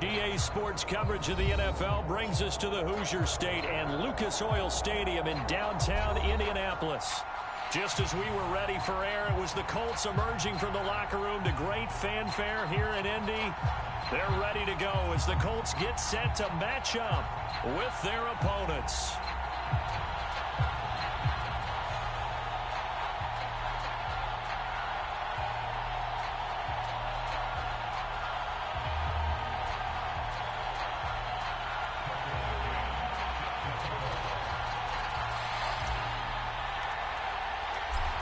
EA Sports coverage of the NFL brings us to the Hoosier State and Lucas Oil Stadium in downtown Indianapolis. Just as we were ready for air, it was the Colts emerging from the locker room to great fanfare here in Indy. They're ready to go as the Colts get set to match up with their opponents.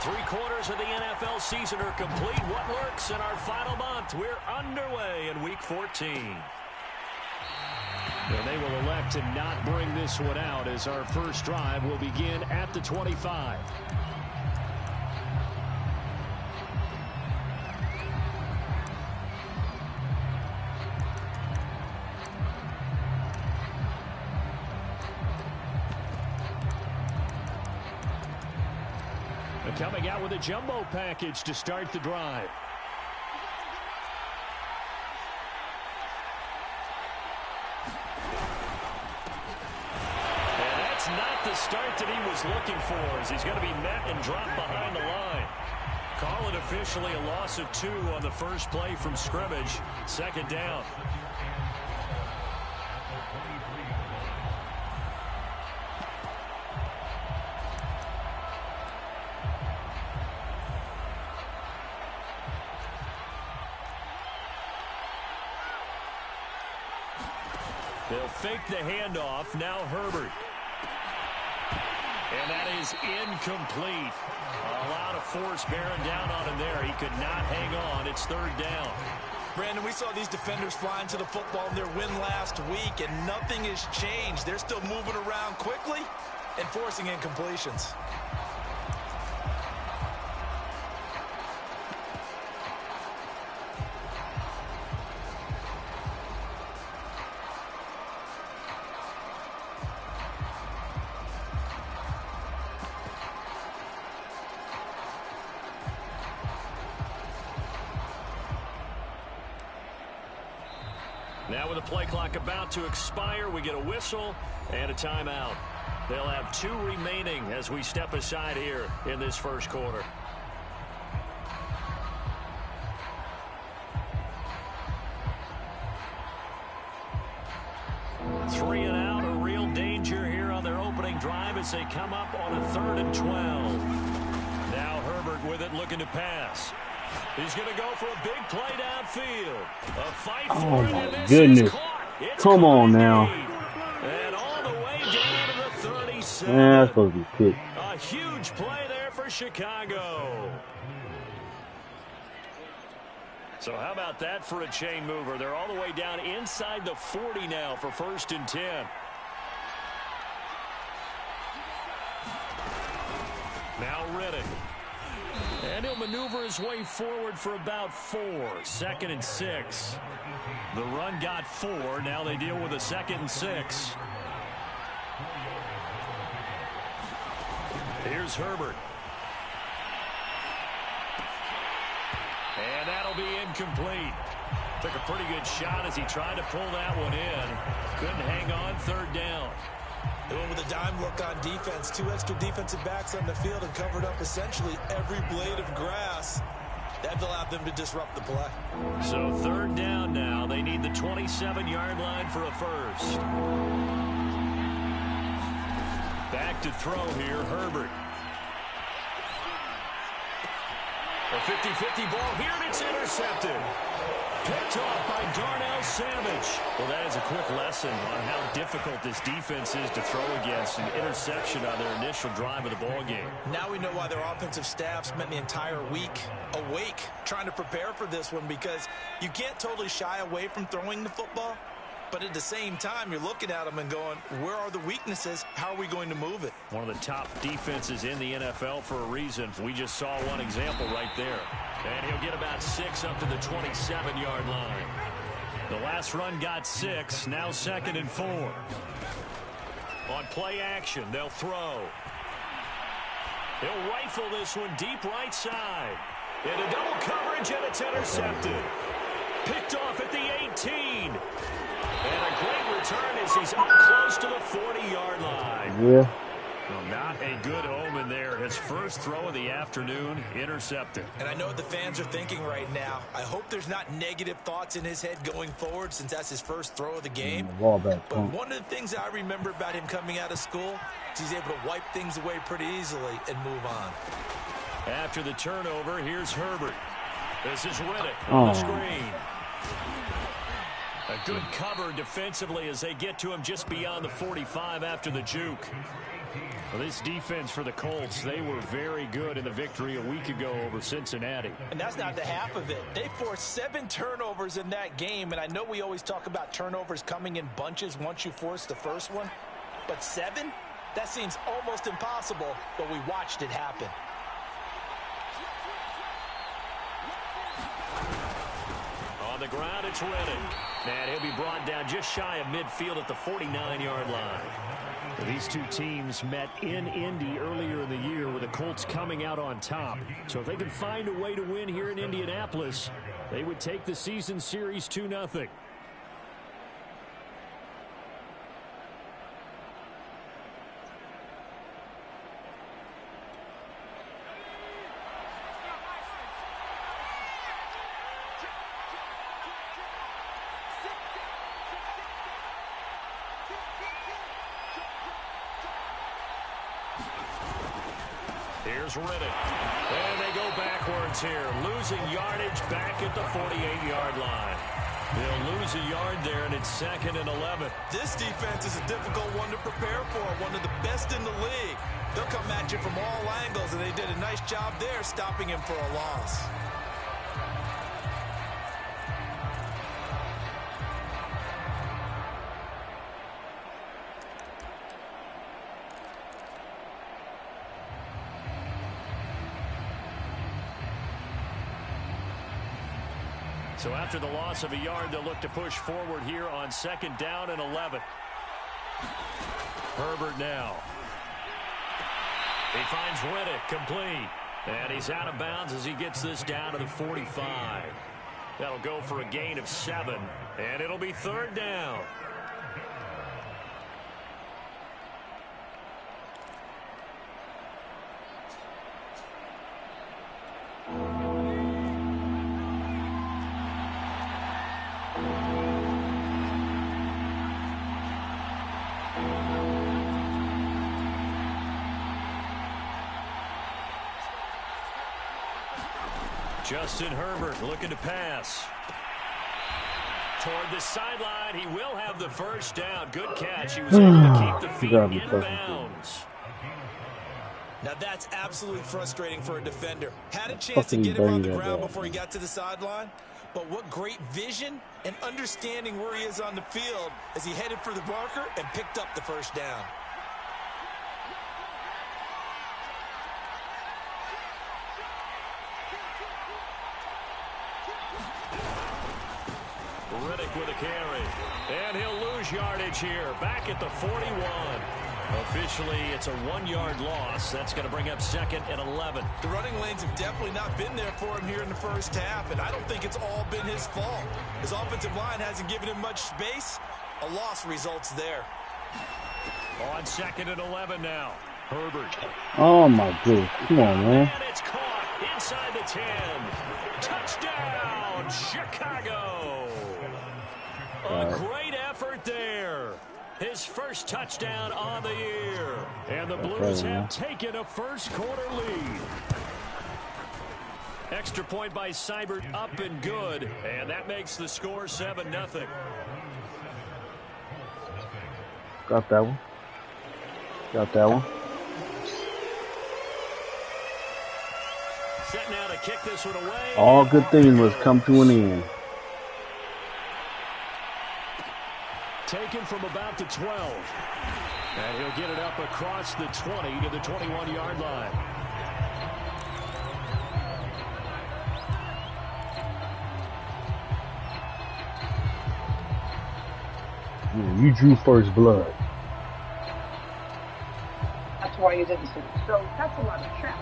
Three-quarters of the NFL season are complete. What works in our final month? We're underway in Week 14. And they will elect to not bring this one out as our first drive will begin at the 25. Coming out with a jumbo package to start the drive. And that's not the start that he was looking for, as he's going to be met and dropped behind the line. Call it officially a loss of 2 on the first play from scrimmage. Second down. They'll fake the handoff. Now Herbert. And that is incomplete. A lot of force bearing down on him there. He could not hang on. It's third down. Brandon, we saw these defenders flying to the football in their win last week, and nothing has changed. They're still moving around quickly and forcing incompletions. Now with the play clock about to expire, we get a whistle and a timeout. They'll have 2 remaining as we step aside here in this first quarter. Three and out, a real danger here on their opening drive as they come up on a 3rd and 12. Now Herbert with it, looking to pass. He's going to go for a big play downfield. A fight for it, and this goodness. is caught. It's Come on now. And all the way down to the 37. Yeah, that's supposed to be picked. A huge play there for Chicago. So how about that for a chain mover? They're all the way down inside the 40 now for 1st and 10. Now Riddick. And he'll maneuver his way forward for about 4. 2nd and 6. The run got 4. Now they deal with a 2nd and 6. Here's Herbert. And that'll be incomplete. Took a pretty good shot as he tried to pull that one in. Couldn't hang on. 3rd down. They went with a dime look on defense. 2 extra defensive backs on the field and covered up essentially every blade of grass. That allowed them to disrupt the play. So 3rd down now. They need the 27-yard line for a first. Back to throw here, Herbert. A 50-50 ball here, and it's intercepted. Picked off by Darnell Savage. Well, that is a quick lesson on how difficult this defense is to throw against. An interception on their initial drive of the ball game. Now we know why their offensive staff spent the entire week awake trying to prepare for this one, because you can't totally shy away from throwing the football. But at the same time, you're looking at them and going, where are the weaknesses? How are we going to move it? One of the top defenses in the NFL for a reason. We just saw one example right there. And he'll get about 6 up to the 27-yard line. The last run got 6. Now 2nd and 4. On play action, they'll throw. He'll rifle this one deep right side. Into double coverage, and it's intercepted. Picked off at the 18. And a great return as he's up close to the 40-yard line. Yeah. Well, not a good omen there. His first throw of the afternoon intercepted. And I know what the fans are thinking right now. I hope there's not negative thoughts in his head going forward since that's his first throw of the game. But one of the things I remember about him coming out of school is he's able to wipe things away pretty easily and move on. After the turnover, here's Herbert. This is Riddick on the screen. A good cover defensively as they get to him just beyond the 45 after the juke. Well, this defense for the Colts, they were very good in the victory a week ago over Cincinnati. And that's not the half of it. They forced 7 turnovers in that game, and I know we always talk about turnovers coming in bunches once you force the first one, but 7? That seems almost impossible, but we watched it happen. On the ground, it's Riddick. And he'll be brought down just shy of midfield at the 49-yard line. These two teams met in Indy earlier in the year with the Colts coming out on top. So if they can find a way to win here in Indianapolis, they would take the season series 2-0. Here's Riddick. And they go backwards here. Losing yardage back at the 48-yard line. They'll lose a yard there, and it's 2nd and 11. This defense is a difficult one to prepare for, one of the best in the league. They'll come at you from all angles, and they did a nice job there stopping him for a loss. So after the loss of a yard, they'll look to push forward here on 2nd down and 11. Herbert now. He finds Riddick complete. And he's out of bounds as he gets this down to the 45. That'll go for a gain of 7. And it'll be 3rd down. Justin Herbert looking to pass. Toward the sideline, he will have the first down. Good catch. He was able to keep the feet in bounds. Now that's absolutely frustrating for a defender. Had a chance to get him on the ground before he got to the sideline, but what great vision and understanding where he is on the field as he headed for the marker and picked up the first down. Riddick with a carry. And he'll lose yardage here. Back at the 41. Officially, it's a 1-yard loss. That's going to bring up 2nd and 11. The running lanes have definitely not been there for him here in the first half, and I don't think it's all been his fault. His offensive line hasn't given him much space. A loss results there. On 2nd and 11 now. Herbert. Oh, my goodness. Come on, man. And it's caught inside the 10. Touchdown, Chicago. A great effort there. His first touchdown on the year. And the Blues have taken a first-quarter lead. Extra point by Seibert up and good. And that makes the score 7-0. Got that one. Got that one. Set now to kick this one away. All good things must come to an end. Taken from about the 12. And he'll get it up across the 20 to the 21-yard line. You drew first blood. That's why you didn't see it. So that's a lot of traffic.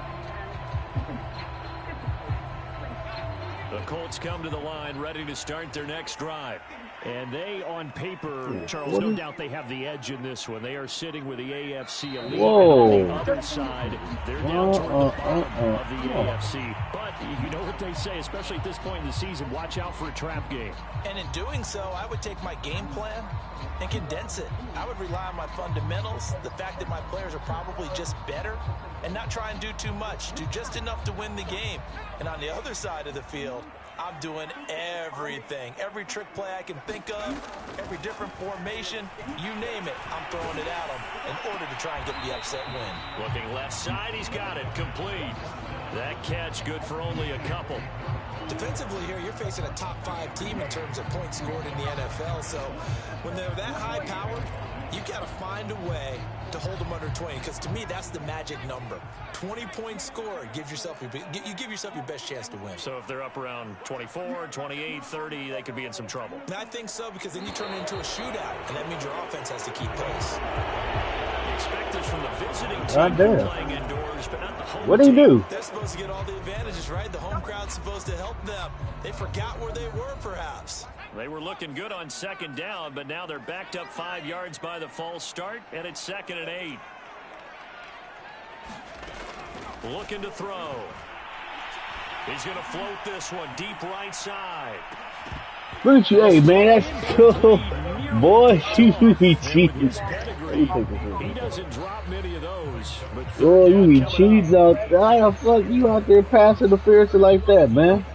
The Colts come to the line, ready to start their next drive. And they, on paper, Charles, no doubt they have the edge in this one. They are sitting with the AFC elite. Whoa. And on the other side, they're down toward the bottom of the AFC. But you know what they say, especially at this point in the season, watch out for a trap game. And in doing so, I would take my game plan and condense it. I would rely on my fundamentals, the fact that my players are probably just better, and not try and do too much, do just enough to win the game. And on the other side of the field, I'm doing everything. Every trick play I can think of, every different formation, you name it, I'm throwing it at them in order to try and get the upset win. Looking left side, he's got it, complete. That catch good for only a couple. Defensively here, you're facing a top 5 team in terms of points scored in the NFL. So when they're that high powered, you've got to find a way to hold them under 20. Because to me, that's the magic number. 20-point score gives yourself you give yourself your best chance to win. So if they're up around 24, 28, 30, they could be in some trouble. I think so, because then you turn it into a shootout, and that means your offense has to keep pace. Expect this from the visiting team playing indoors, but not the home What do you do? They're supposed to get all the advantages, right? The home crowd's supposed to help them. They forgot where they were, perhaps. They were looking good on second down, but now they're backed up 5 yards by the false start, and it's 2nd and 8. Looking to throw. He's going to float this one deep right side. Look at you, hey man, that's cool. Boy, you be cheating. He doesn't drop many of those. Oh, you be cheating out there. How the fuck you out there passing interference like that, man?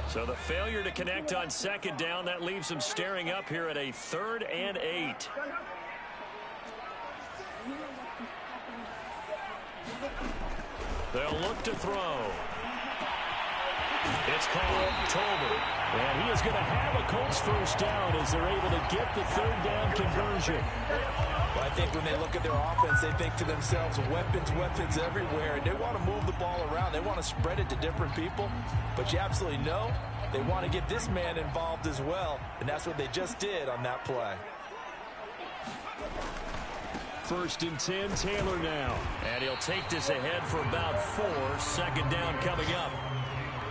So the failure to connect on second down, that leaves them staring up here at a 3rd and 8. They'll look to throw. It's called Tolbert. And he is going to have a Colts first down as they're able to get the 3rd down conversion. Well, I think when they look at their offense, they think to themselves, weapons, weapons everywhere. And they want to move the ball around. They want to spread it to different people. But you absolutely know they want to get this man involved as well. And that's what they just did on that play. 1st and 10, Taylor now. And he'll take this ahead for about 4. 2nd down coming up.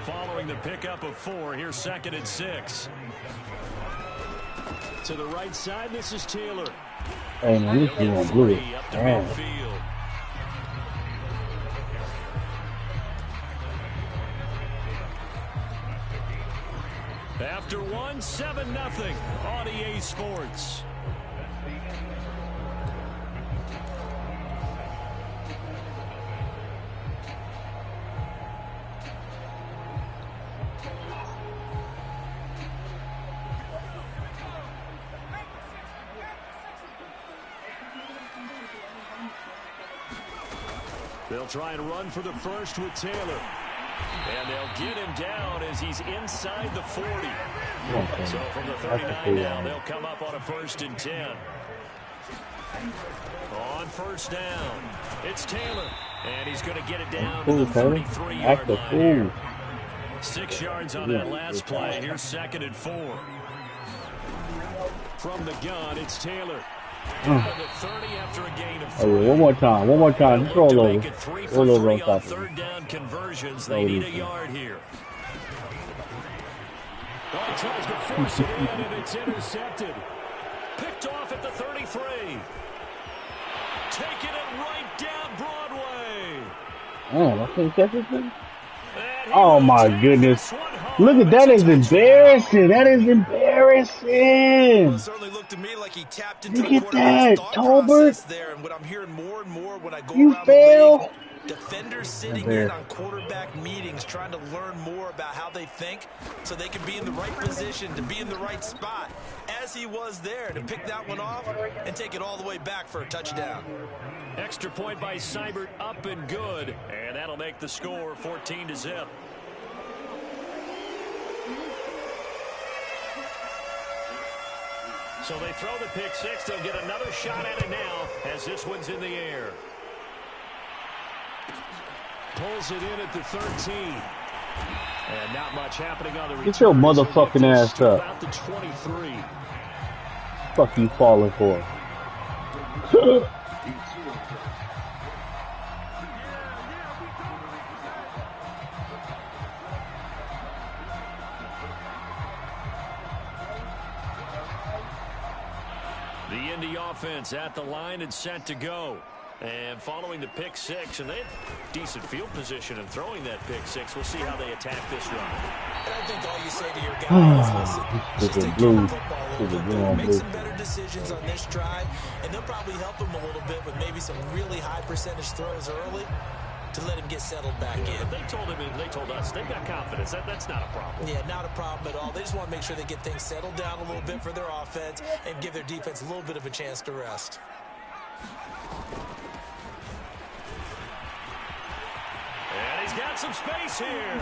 Following the pickup of 4, here's 2nd and 6. To the right side, this is Taylor. Hey man, this is on blue. Man. After 1, 7-0 on EA Sports. They'll try and run for the first with Taylor. And they'll get him down as he's inside the 40. So from the 39 now, they'll come up on a 1st and 10. On 1st down, it's Taylor. And he's going to get it down to the 33-yard line here. 6 yards on that last play. Here's 2nd and 4. From the gun, it's Taylor. The 30 after a gain of 3. Oh, one more time. Just roll over. Roll over on top of it. 3rd down conversions. They need a yard here. Oh, he tries to force it in, and it's intercepted. Picked off at the 33. Taking it right down Broadway. Oh, I can't catch it thing. Oh my goodness. Look at that, is embarrassing. That is embarrassing. Well, it certainly looked to me like he tapped into Look the at that, thought Tolbert. process there. And what I'm hearing more and more when I go You around fail. the league, defenders sitting in on quarterback meetings trying to learn more about how they think so they can be in the right position, to be in the right spot, as he was there, to pick that one off and take it all the way back for a touchdown. Extra point by Seibert, up and good. And that'll make the score 14-0. So they throw the pick 6. They'll get another shot at it now as this one's in the air. Pulls it in at the 13. And not much happening on the return. Get your motherfucking ass up. About the 23. Fuck you falling for? The Indy offense at the line and set to go. And following the pick six, and they had decent field position in throwing that pick six. We'll see how they attack this run. And I think all you say to your guys, listen, just take care of the football a little bit better. Make some better decisions on this drive, and they'll probably help him a little bit with maybe some really high percentage throws early to let him get settled back in. But they told him, they told us, they've got confidence. That's not a problem. Yeah, not a problem at all. They just want to make sure they get things settled down a little bit for their offense and give their defense a little bit of a chance to rest. And he's got some space here.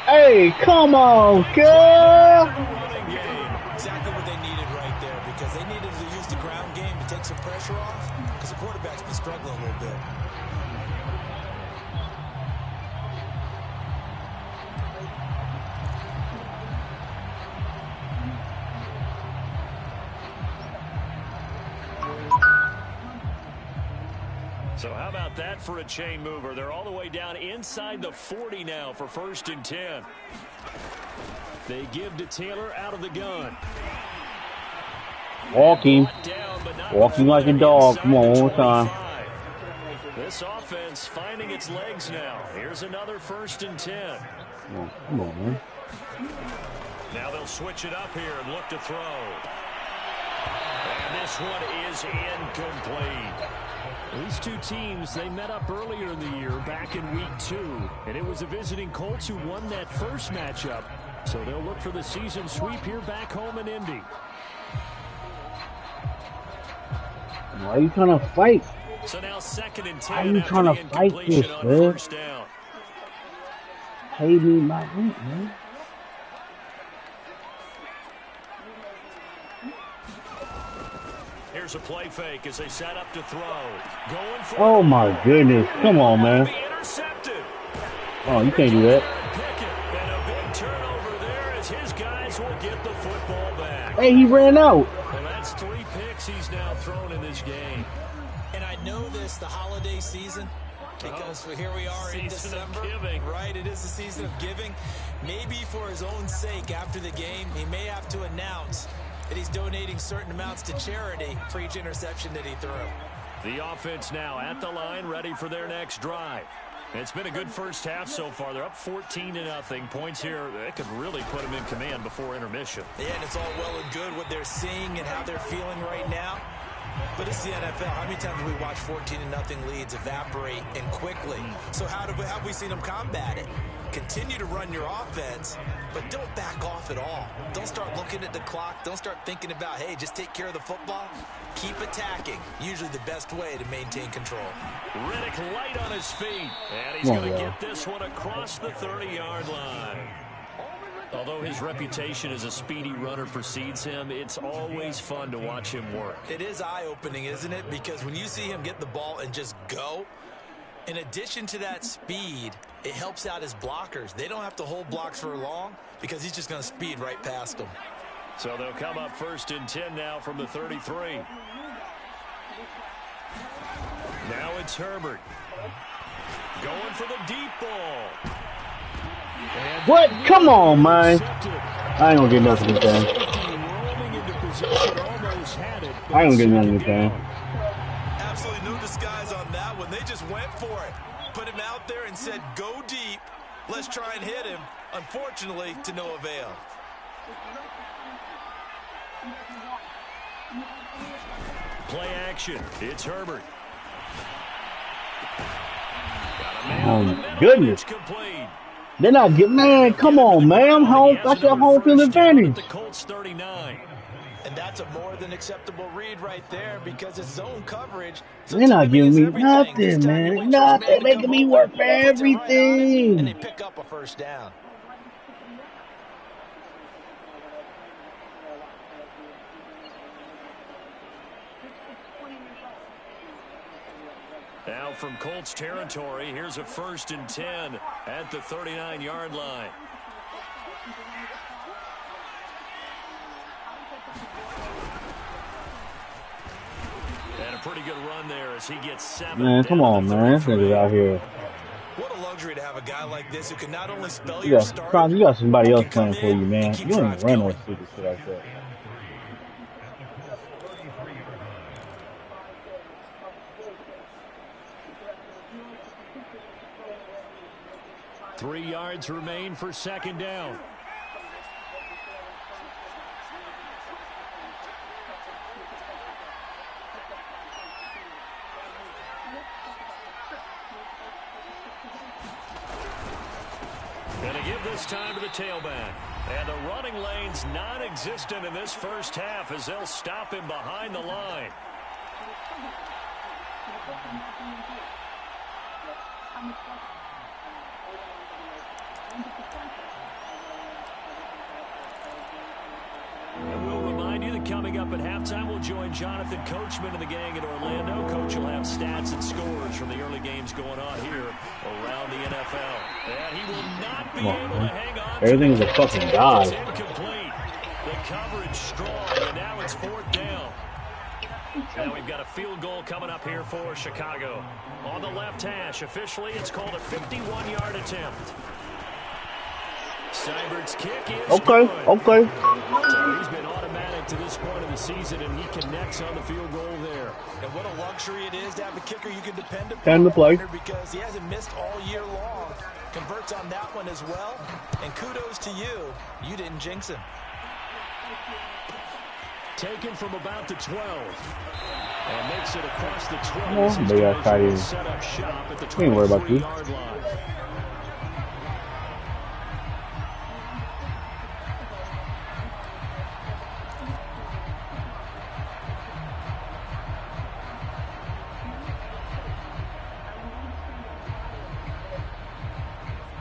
Hey, come on, girl. Exactly what they needed right there, because they needed to use the ground game to take some pressure off, because the quarterback's been struggling a little bit. So how about that for a chain mover? They're all the way down inside the 40 now for 1st and 10. They give to Taylor out of the gun. Walking like a dog. Come on, one more time. This offense finding its legs now. Here's another 1st and 10. Come on, man. Now they'll switch it up here and look to throw. And this one is incomplete. These two teams, they met up earlier in the year back in week 2. And it was the visiting Colts who won that first matchup. So they'll look for the season sweep here back home in Indy. Why are you trying to fight? So now 2nd and 10. Why are you trying to fight this, man? Pay me my rent, man. Here's a play fake as they set up to throw. Going for Oh my goodness. Come on, man. Intercepted. Oh, you can't do that. And a big turnover there as his guys will get the football back. Hey, he ran out. And that's 3 picks he's now thrown in this game. And I know this, the holiday season, because here we are in December, right? It is the season of giving. Maybe for his own sake, after the game, he may have to announce that he's donating certain amounts to charity for each interception that he threw. The offense now at the line, ready for their next drive. It's been a good first half so far. They're up 14-0. Points here, that could really put them in command before intermission. Yeah, and it's all well and good what they're seeing and how they're feeling right now. But it's the NFL. How many times have we watched 14-0 leads evaporate and quickly? So how have we seen them combat it? Continue to run your offense, but don't back off at all. Don't start looking at the clock. Don't start thinking about, hey, just take care of the football. Keep attacking. Usually the best way to maintain control. Riddick light on his feet. And he's going to get this one across the 30-yard line. Although his reputation as a speedy runner precedes him, it's always fun to watch him work. It is eye-opening, isn't it? Because when you see him get the ball and just go, in addition to that speed, it helps out his blockers. They don't have to hold blocks for long because he's just going to speed right past them. So they'll come up 1st and 10 now from the 33. Now it's Herbert. Going for the deep ball. What? Come on, man. I ain't gonna get nothing this time. I ain't gonna get nothing this time. Absolutely no disguise on that one. They just went for it. Put him out there and said, go deep. Let's try and hit him. Unfortunately, to no avail. Play action. It's Herbert. Oh, goodness. They're not getting, man, come on, man. I'm home. That's your home field advantage. The Colts 39. And that's a more than acceptable read right there because it's zone coverage. So they're not giving me nothing, man. Nothing. Making me work for everything. And they pick up a first down. Now Now from Colts territory, here's a 1st and 10 at the 39-yard line. And a pretty good run there as he gets 7. Man, come on, man. This nigga's out here. What a luxury to have a guy like this who can not only spell your start. You got somebody else playing for you, man. You don't even run no stupid shit like that. Three yards remain for 2nd down. Gonna give this time to the tailback. And the running lane's non-existent in this first half as they'll stop him behind the line. And we'll remind you that coming up at halftime, we'll join Jonathan Coachman and the gang in Orlando. Coach will have stats and scores from the early games going on here around the NFL. And he will not be able to hang on. Everything is a fucking dive. Incomplete. The coverage strong, and now it's 4th down. Now we've got a field goal coming up here for Chicago. On the left hash, officially it's called a 51-yard attempt. Seibert's kick is okay. So he's been automatic to this point of the season, and he connects on the field goal there. And what a luxury it is to have a kicker you can depend upon. Time to play. Because he hasn't missed all year long. Converts on that one as well. And kudos to you. You didn't jinx him. Taken from about the 12. And makes it across the 12. They got tight end. Set up shop at the 23-yard line.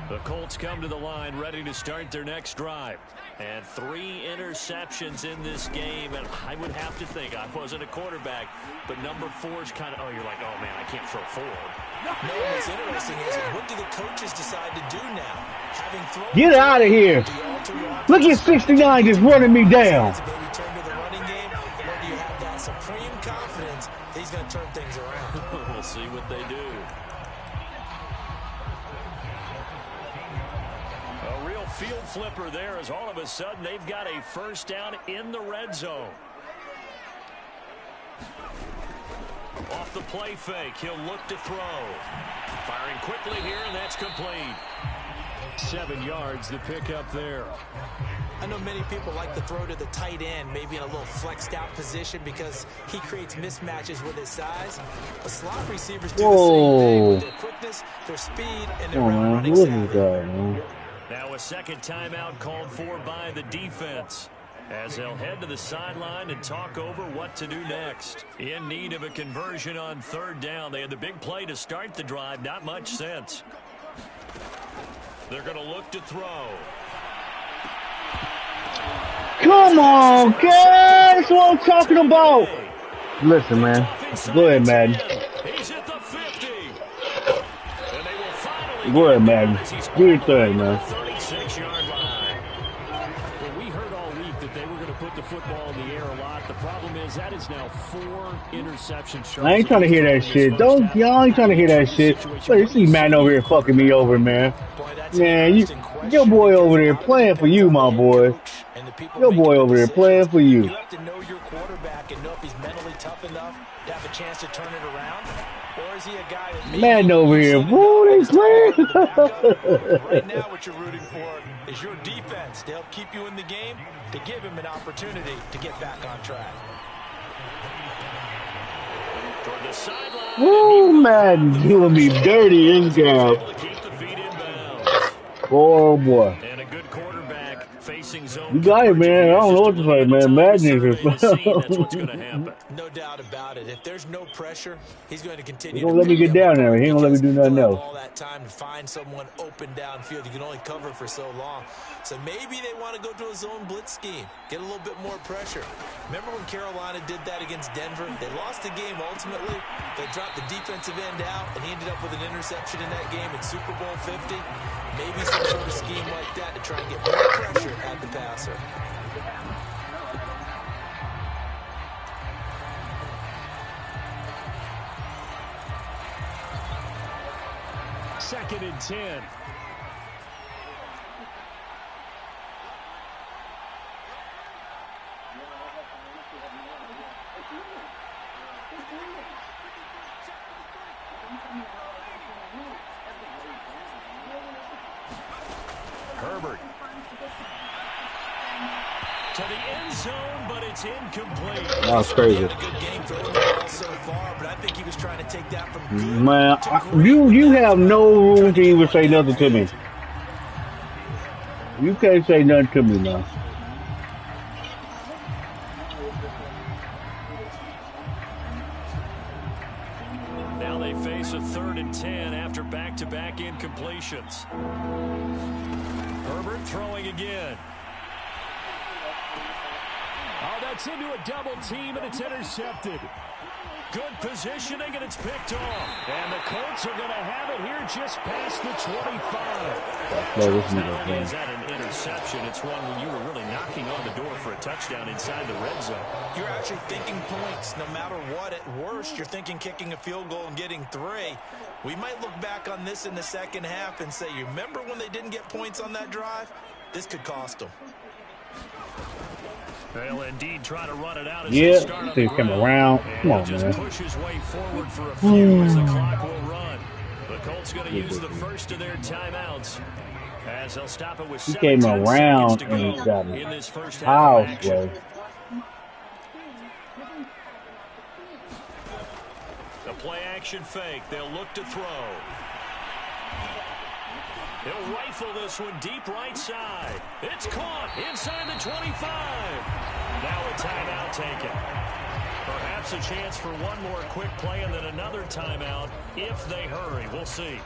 The Colts come to the line ready to start their next drive. And 3 interceptions in this game. And I would have to think, I wasn't a quarterback, but number 4 is kind of, you're like, oh, man, I can't throw 4. No, what's interesting is what do the coaches decide to do now? Having thrown Get out of here. Look at 69 just running me down. Maybe turn to the running game, or do you have that supreme confidence that he's going to turn things around? We'll see what they do. A real field flipper there as all of a sudden they've got a 1st down in the red zone. Off the play fake, he'll look to throw. Firing quickly here, and that's complete. 7 yards, the pickup there. I know many people like to throw to the tight end, maybe in a little flexed out position because he creates mismatches with his size. But slot receivers do the same thing with their quickness, their speed, and their running savvy. Now a 2nd timeout called for by the defense, as they'll head to the sideline and talk over what to do next. In need of a conversion on 3rd down. They had the big play to start the drive. Not much sense. They're going to look to throw. Come on, guys. That's what I'm talking about. Listen, man. Go ahead, man. He's at the 50. And they will finally go ahead, man. Do your thing, man. 36-yard line. Well, we heard all week that they were going to put the football in the air a lot. The problem is that is now 4 interceptions. I ain't trying to hear that shit. Y'all ain't trying to hear that shit. But you see Matt over here fucking me over, man. Man, your boy over there playing for you, my boy. Your boy over there playing for you. You have to know your quarterback and know if he's mentally tough enough to have a chance to turn it around. Or is he a guy that man over here, woo, they playing. Right now what you're rooting for is your defense to help keep you in the game, to give him an opportunity to get back on track. Woo, man, doing me dirty in game. Oh boy. And a good quarterback facing zone You got it, man. I don't know what to say, man. Madness. That's what's going to happen. No doubt about it. If there's no pressure, he's going to continue. He's gonna let me get down there. He ain't gonna let me do nothing else. All that time to find someone open downfield. You can only cover for so long. So maybe they want to go to a zone blitz scheme, get a little bit more pressure. Remember when Carolina did that against Denver? They lost the game ultimately. They dropped the defensive end out, and he ended up with an interception in that game in Super Bowl 50. Maybe some sort of scheme like that to try and get more pressure at the passer. Second and 10. Herbert to the end zone, but it's incomplete. That was crazy. Good game throwing the ball so far, but I think he was trying to take that from good Man, to great. you have no room to even say nothing to me. You can't say nothing to me now. Now they face a 3rd and 10 after back-to-back incompletions. Herbert throwing again. Oh, that's into a double team, and it's intercepted. Good positioning, and it's picked off. And the Colts are going to have it here just past the 25. Not only is that an interception, it's one when you were really knocking on the door for a touchdown inside the red zone. You're actually thinking points no matter what. At worst, you're thinking kicking a field goal and getting 3. We might look back on this in the second half and say, you remember when they didn't get points on that drive? This could cost them. They'll indeed try to run it out as Yeah, they start on the come ground. around. Come on, just man. push his way forward for a few as the clock will run. The Colts going to use the first of their timeouts as they'll stop it with He came 17 around seconds to and he go got me. in this first half of action. Way. The play action fake. They'll look to throw. He'll rifle this one deep right side. It's caught inside the 25. Now a timeout taken. Perhaps a chance for one more quick play and then another timeout if they hurry. We'll see.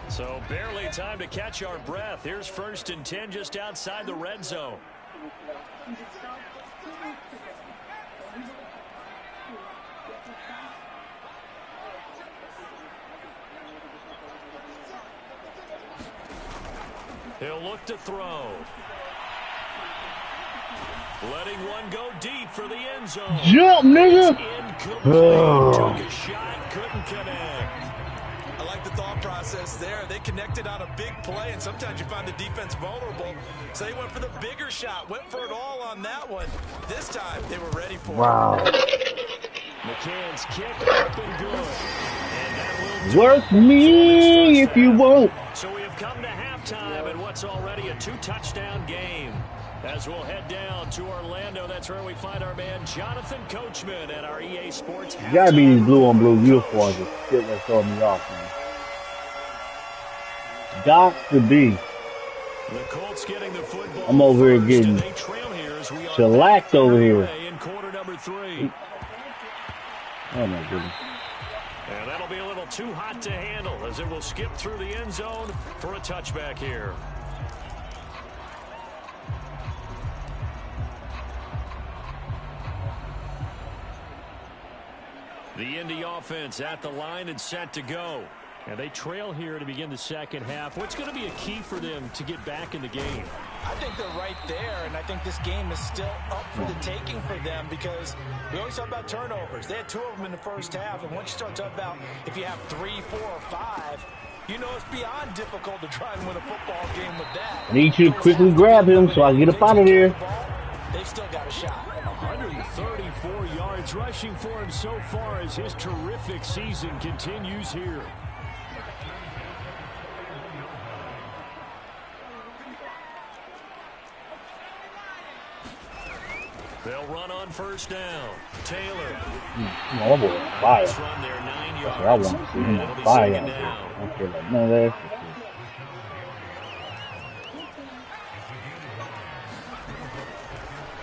So barely time to catch our breath. Here's 1st and 10 just outside the red zone. He'll look to throw. Letting one go deep for the end zone. Jump, nigga! Took a shot, couldn't connect. I like the thought process there. They connected on a big play, and sometimes you find the defense vulnerable. So they went for the bigger shot, went for it all on that one. This time, they were ready for it. McCann's kick up and good. And that will Work me if you won't. So we have come to halftime in what's already a 2-touchdown game. As we'll head down to Orlando, that's where we find our man Jonathan Coachman at our EA Sports. You gotta be these blue on blue uniforms. Shit that's throwing me off, man. Got to be. The Colts getting the football. I'm over here getting they trail here as we shellacked over here. In quarter number 3. Oh my goodness. And that'll be a little too hot to handle as it will skip through the end zone for a touchback here. The Indy offense at the line and set to go. And they trail here to begin the second half. What's going to be a key for them to get back in the game? I think they're right there, and I think this game is still up for the taking for them because we always talk about turnovers. They had 2 of them in the first half, and once you start talking about if you have 3, 4, or 5, you know it's beyond difficult to try and win a football game with that. I need you to quickly grab him so I can get up out of here. They've still got a shot. 134 yards rushing for him so far as his terrific season continues here. They'll run on first down. Taylor. Oh, boy, fire. Nice run there, 9 yards. That's what I want to see him on fire. I don't feel like none of that.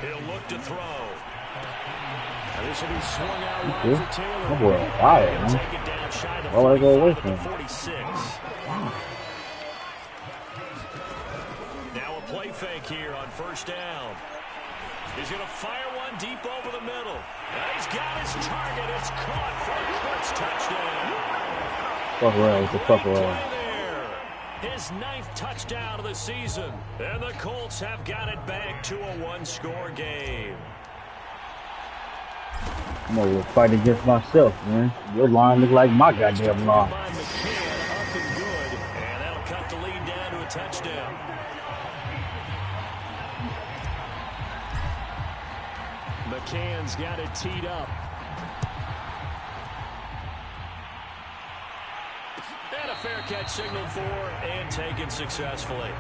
He'll look to throw. And this will be swung out wide for Taylor. Oh, boy, fire, man. Take it down shy to Well, I go away from him. 46. Now a play fake here on first down. He's going to fire one deep over the middle. He's got his target. It's caught for a Colts touchdown. Fuck around. It's a fuck around. His 9th touchdown of the season. And the Colts have got it back to a one-score game. I'm over here fighting against myself, man. Your line looks like my goddamn line. Up and good. And that'll cut the lead down to a touchdown. McCann's got it teed up. And a fair catch signaled for and taken successfully.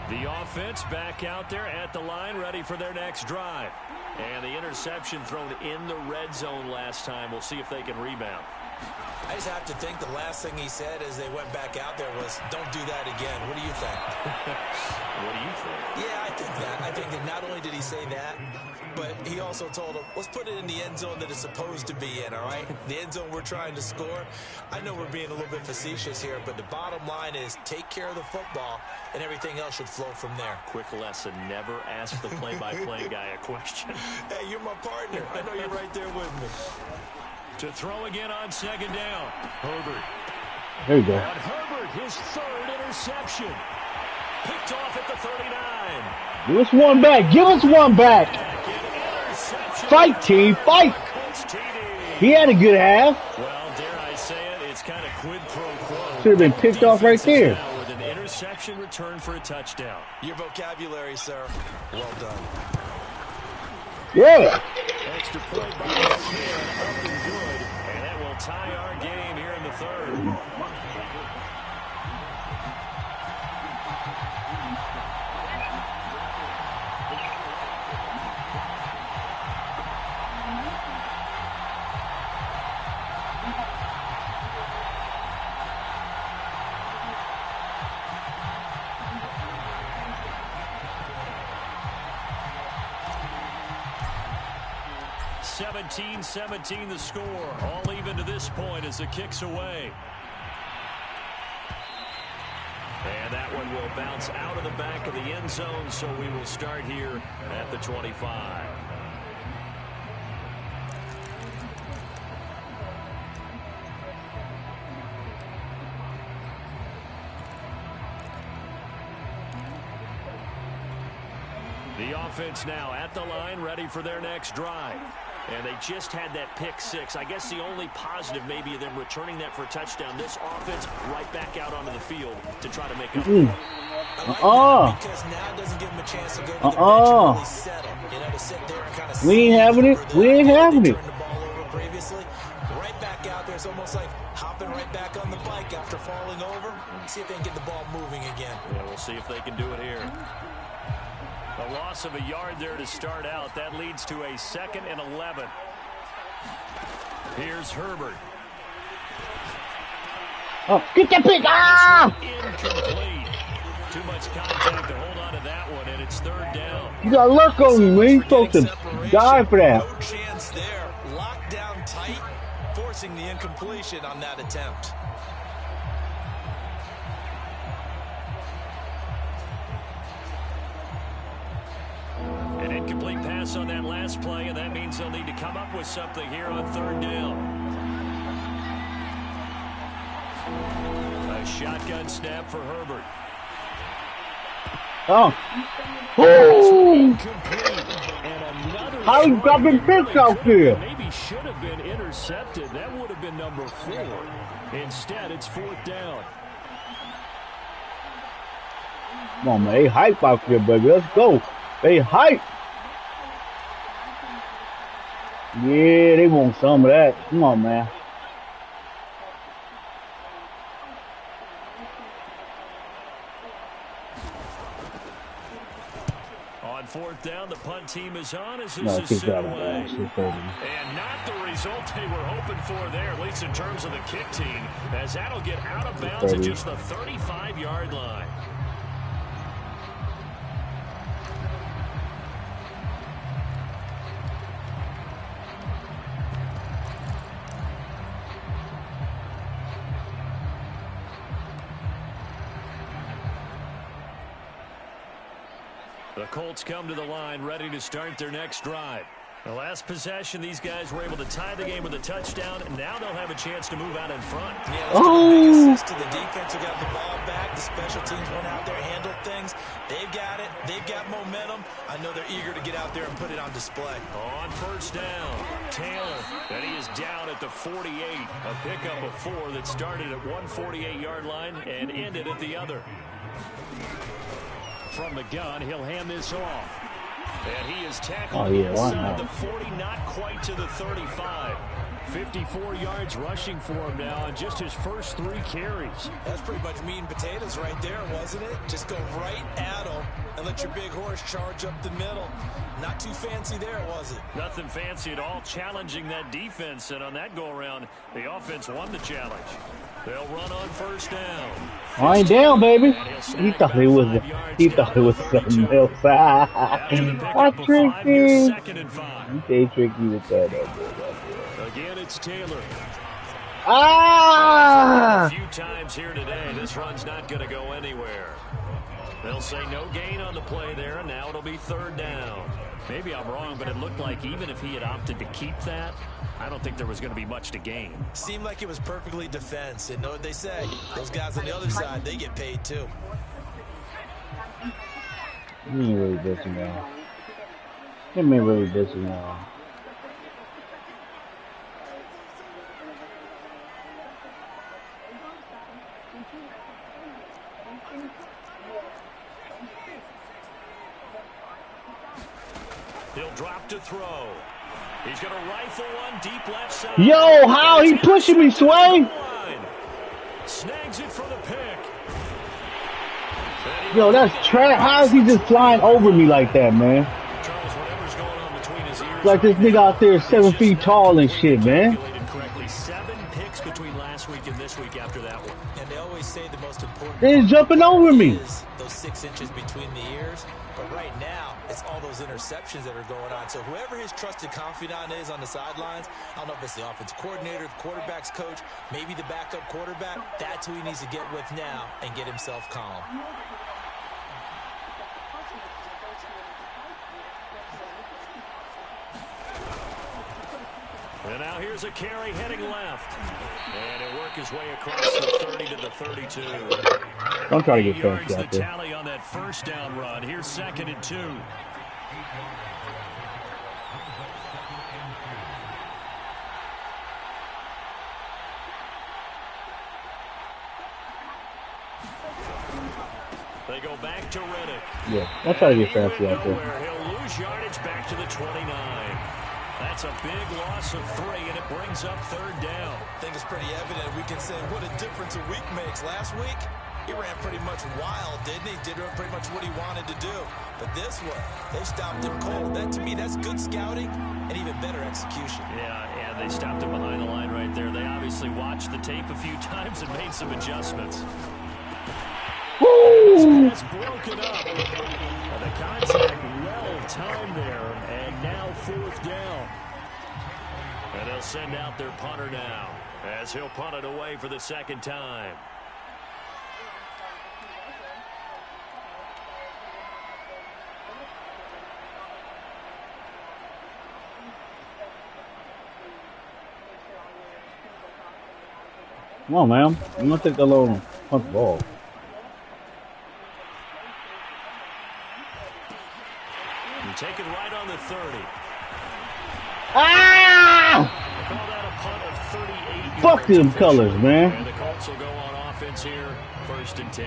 The offense back out there at the line, ready for their next drive. And the interception thrown in the red zone last time. We'll see if they can rebound. I just have to think the last thing he said as they went back out there was, don't do that again. What do you think? What do you think? Yeah, I think that. I think that not only did he say that, but he also told him, let's put it in the end zone that it's supposed to be in, all right? The end zone we're trying to score. I know we're being a little bit facetious here, but the bottom line is take care of the football, and everything else should flow from there. Quick lesson, never ask the play-by-play guy a question. Hey, you're my partner. I know you're right there with me. To throw again on second down. Herbert. There you go. And Herbert, his 3rd interception. Picked off at the 39. Give us one back. Give us one back. Fight, team. Fight. He had a good half. Well, dare I say it, it's kind of quid pro quo. Should have been picked off right there. With an interception return for a touchdown. Your vocabulary, sir. Well done. Yeah. Extra play by McCann, up and good. And that will tie our game here in the 3rd. (17-17) the score. All even to this point as the kick's away. And that one will bounce out of the back of the end zone, so we will start here at the 25. The offense now at the line, ready for their next drive. And they just had that pick 6. I guess the only positive maybe of them returning that for a touchdown. This offense right back out onto the field to try to make up. Because now it doesn't give them a chance to go to the bench and really settle. You know, to sit there and kind of we ain't having it. We ain't having it. Turned the ball over previously. Right back out there. It's almost like hopping right back on the bike after falling over. See if they can get the ball moving again. Yeah, we'll see if they can do it here. A loss of a yard there to start out. That leads to a 2nd and 11. Here's Herbert. Oh, get that pick! Ah! Incomplete. Too much contact to hold on to that one, and it's 3rd down. You got luck on me, man. You're supposed to die for that. No chance there. Locked down tight, forcing the incompletion on that attempt. An incomplete pass on that last play, and that means they'll need to come up with something here on 3rd down. A shotgun snap for Herbert. Oh. Ooh. How you dropping picks out there? Maybe should have been intercepted. That would have been number 4. Instead, it's 4th down. Come on, man. They hype out there, baby. Let's go. They hype. Yeah, they want some of that. Come on, man. On fourth down, the punt team is on as this is sent away. And not the result they were hoping for there, at least in terms of the kick team, as that'll get out of bounds at just the 35-yard line. The Colts come to the line, ready to start their next drive. The last possession, these guys were able to tie the game with a touchdown, and now they'll have a chance to move out in front. Yeah, a big assist to the defense who got the ball back. The special teams went out there, handled things. They've got it. They've got momentum. I know they're eager to get out there and put it on display. On first down, Taylor, and he is down at the 48. A pickup of 4 that started at one 48-yard line and ended at the other. From the gun, he'll hand this off. And he is tackled inside the 40, not quite to the 35. 54 yards rushing for him now on just his first 3 carries. That's pretty much meat and potatoes right there, wasn't it? Just go right at him and let your big horse charge up the middle. Not too fancy there, was it? Nothing fancy at all, challenging that defense. And on that go-around, the offense won the challenge. They'll run on first down. I ain't down, baby. He thought it was. He thought it was something else. I tricked him. You can't trick you with that. Again, it's Taylor. Ah! A few times here today, this run's not going to go anywhere. They'll say no gain on the play there, and now it'll be third down. Maybe I'm wrong, but it looked like even if he had opted to keep that, I don't think there was going to be much to gain. Seemed like it was perfectly defense. And know what they say? Those guys on the other side, they get paid too. You ain't really bitching now. You ain't really bitching now. He'll drop to throw. He's going to rifle one deep left side. Yo, how he pushing me, Sway? Snags it for the pick. Yo, that's trash. How is he just flying over me like that, man? Charles, whatever's going on between his ears. Like this nigga out there 7 feet tall and shit, man. Correctly, 7 picks between last week and this week after that one. And they always say the most important they're jumping over me. Is those 6 inches between the ears. But right now, it's all those interceptions that are going on. So whoever his trusted confidant is on the sidelines, I don't know if it's the offensive coordinator, the quarterback's coach, maybe the backup quarterback, that's who he needs to get with now and get himself calm. And now here's a carry heading left. And he'll work his way across the 30 to the 32. Don't try to get fancy out the there. tally on that first down run. Here's 2nd and 2. They go back to Riddick. Yeah, don't try to get fancy out there. He'll lose yardage back to the 29. That's a big loss of 3, and it brings up third down. I think it's pretty evident. We can say what a difference a week makes. Last week, he ran pretty much wild, didn't he? Did pretty much what he wanted to do. But this one, they stopped him cold. That, to me, that's good scouting and even better execution. Yeah, and they stopped him behind the line right there. They obviously watched the tape a few times and made some adjustments. Woo! This pass broken up. And the contact well timed there, and now 4th down. And they'll send out their punter now, as he'll punt it away for the 2nd time. Come on, man. I'm gonna take that little punt the ball. You take it right on the 30. Ah! They call that a punt of 38 Fuck them colors, man. And the Colts will go on offense here, 1st and 10.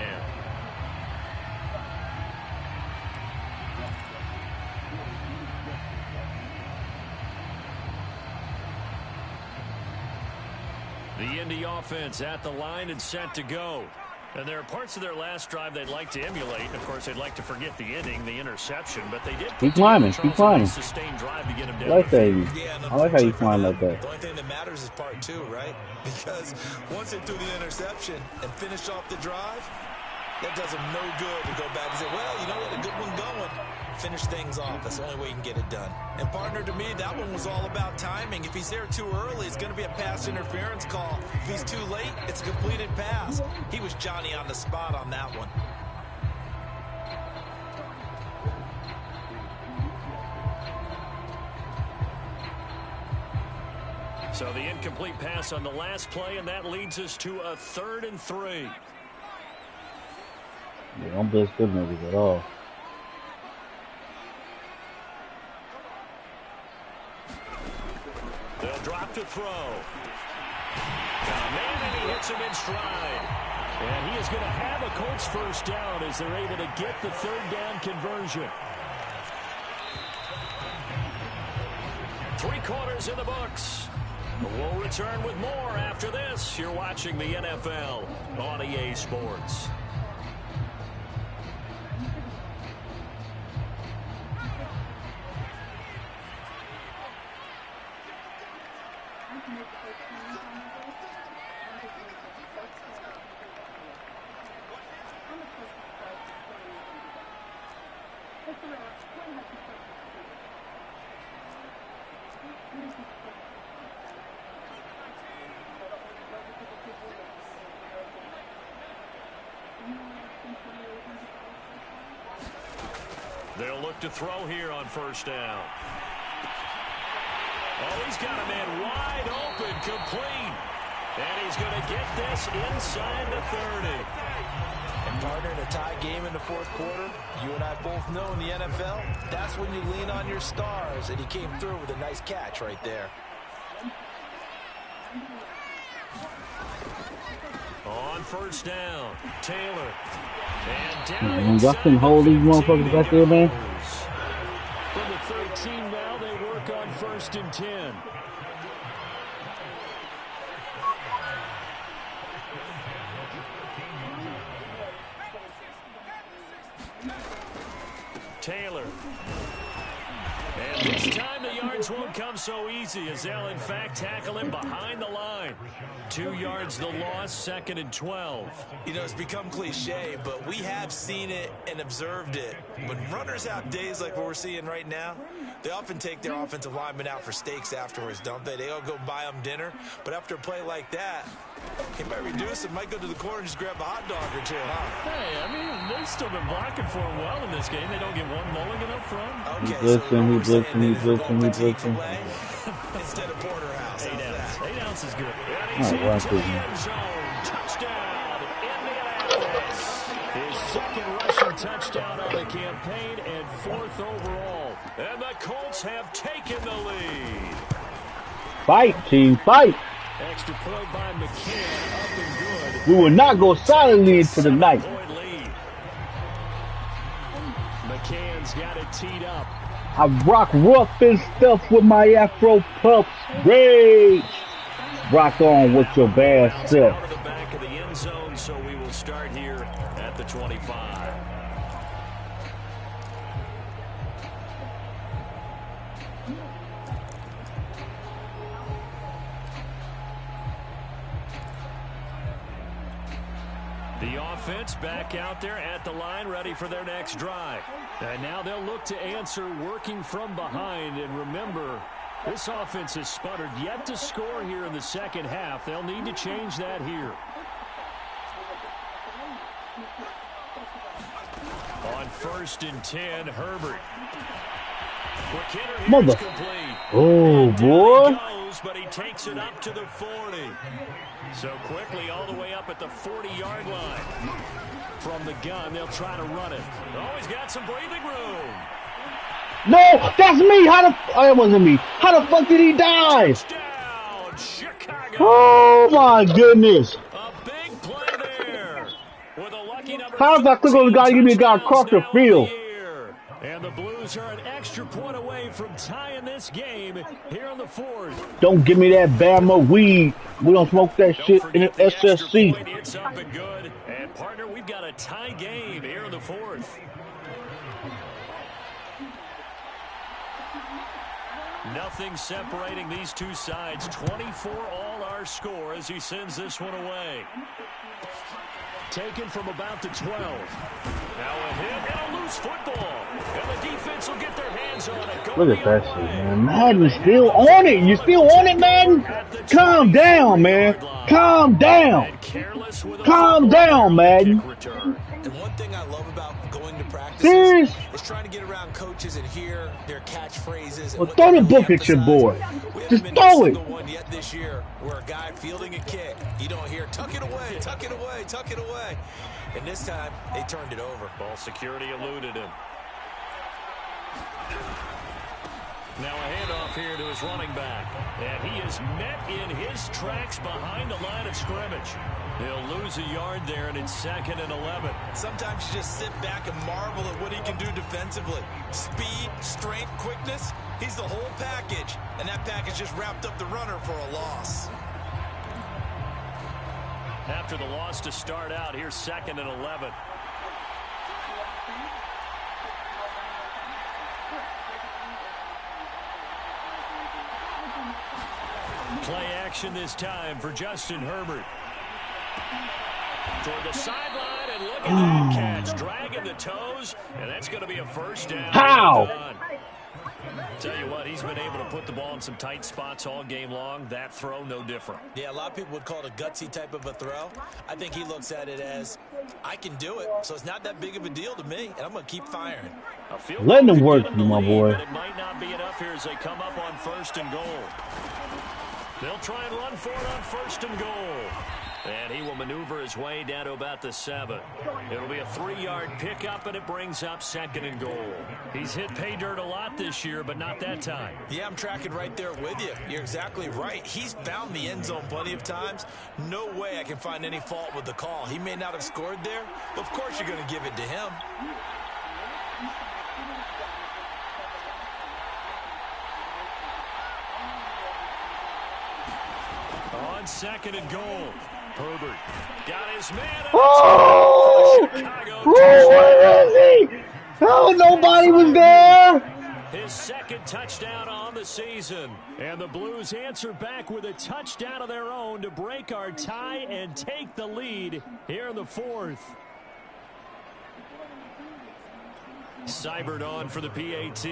The Indy offense at the line and set to go. And there are parts of their last drive they'd like to emulate. And, of course, they'd like to forget the ending, the interception. But they did keep climbing, keep climbing. Sustained drive to get him down. I like that. I like how you climb like that. The only thing that matters is part two, right? Because once they threw the interception and finished off the drive, that does them no good to go back and say, well, you know what, a good one going. Finish things off. That's the only way you can get it done. And, partner, to me, that one was all about timing. If he's there too early, it's going to be a pass interference call. If he's too late, it's a completed pass. He was Johnny on the spot on that one. So the incomplete pass on the last play, and that leads us to a 3rd and 3. Yeah, don't blitz good niggas at all. They'll drop to throw. Maybe he hits him in stride. And he is going to have a Colts first down as they're able to get the 3rd down conversion. 3 quarters in the books. We'll return with more after this. You're watching the NFL on EA Sports. They'll look to throw here on first down. Oh, he's got a man wide open, complete. And he's going to get this inside the 30. And, partner, in a tie game in the 4th quarter, you and I both know in the NFL, that's when you lean on your stars. And he came through with a nice catch right there. On first down, Taylor. And down Y'all can hold these motherfuckers back there, man. From the 13 now, they work on 1st and 10. Taylor. And this time the yards won't come so easy as they'll, in fact, tackle him behind the line. 2 yards the loss, 2nd and 12. You know, it's become cliche, but we have seen it and observed it. When runners have days like what we're seeing right now, they often take their offensive linemen out for steaks afterwards, don't they? They all go buy them dinner. But after a play like that, he might reduce it, might go to the corner and just grab a hot dog or two, huh? Hey, I mean, they've still been blocking for him well in this game. They don't get one mulligan up front. Okay, he's blitzing. Instead of porterhouse. 8 ounce. 8 ounce is good. Oh, watch this. Touchdown, Indianapolis. His 2nd rushing touchdown on the campaign and 4th overall. And the Colts have taken the lead. Fight, team, fight. Extra point by McCann, up and good. We will not go silently into the night. McCann's got it teed up. I rock rough and stuff with my Afro puffs. Rage. Rock on with your bad self. Out of the back of the end zone, so we will start here at the 25. The offense back out there at the line, ready for their next drive. And now they'll look to answer working from behind. And remember, this offense has sputtered yet to score here in the 2nd half. They'll need to change that here. On 1st and 10, Herbert. Mother. Oh, boy. Goes, but he takes it up to the 40. So quickly all the way up at the 40-yard line. From the gun, they'll try to run it. Oh, he's got some breathing room. No, that's me. That wasn't me. How the fuck did he die? Touchdown, Chicago. Oh, my goodness. A big play there. With a lucky number. How did I click on the guy and give me a guy across the field? And the Blues are an extra point away from tying this game here in the fourth. Don't give me that Bama weed. We don't smoke that shit in the SSC. It's up and good. And, partner, we've got a tie game here in the fourth. Nothing separating these two sides. 24 all our score as he sends this one away. Taken from about the 12. Now a hit and a loose football. And the defense will get their hands on it. Look at that shit, man. Madden's still on it. You still on it, Madden? Calm down, man. Calm down. Calm down, Madden. And one thing I love about going to practice is trying to get around coaches and hear their catchphrases. Well, throw the book at your boy. Just throw it. One yet this year where a guy fielding a kick, you don't hear tuck it away, tuck it away, tuck it away. And this time they turned it over. Ball security eluded him. Now a handoff here to his running back. And he is met in his tracks behind the line of scrimmage. He'll lose a yard there, and it's 2nd and 11. Sometimes you just sit back and marvel at what he can do defensively. Speed, strength, quickness. He's the whole package. And that package just wrapped up the runner for a loss. After the loss to start out, here's 2nd and 11. Play action this time for Justin Herbert. Toward the sideline, and look at that catch. Dragging the toes, and that's going to be a first down. How? Tell you what, he's been able to put the ball in some tight spots all game long. That throw, no different. Yeah, a lot of people would call it a gutsy type of a throw. I think he looks at it as, I can do it, so it's not that big of a deal to me, and I'm going to keep firing. Letting them work, my boy. But it might not be enough here as they come up on 1st and goal. They'll try and run for it on 1st and goal. And he will maneuver his way down to about the 7. It'll be a 3-yard pickup, and it brings up 2nd and goal. He's hit pay dirt a lot this year, but not that time. Yeah, I'm tracking right there with you. You're exactly right. He's found the end zone plenty of times. No way I can find any fault with the call. He may not have scored there, but of course you're going to give it to him. On 2nd and goal, Herbert got his man. Oh! Where is he? Oh, nobody was there. His 2nd touchdown on the season. And the Blues answer back with a touchdown of their own to break our tie and take the lead here in the 4th. Seibert on for the PAT.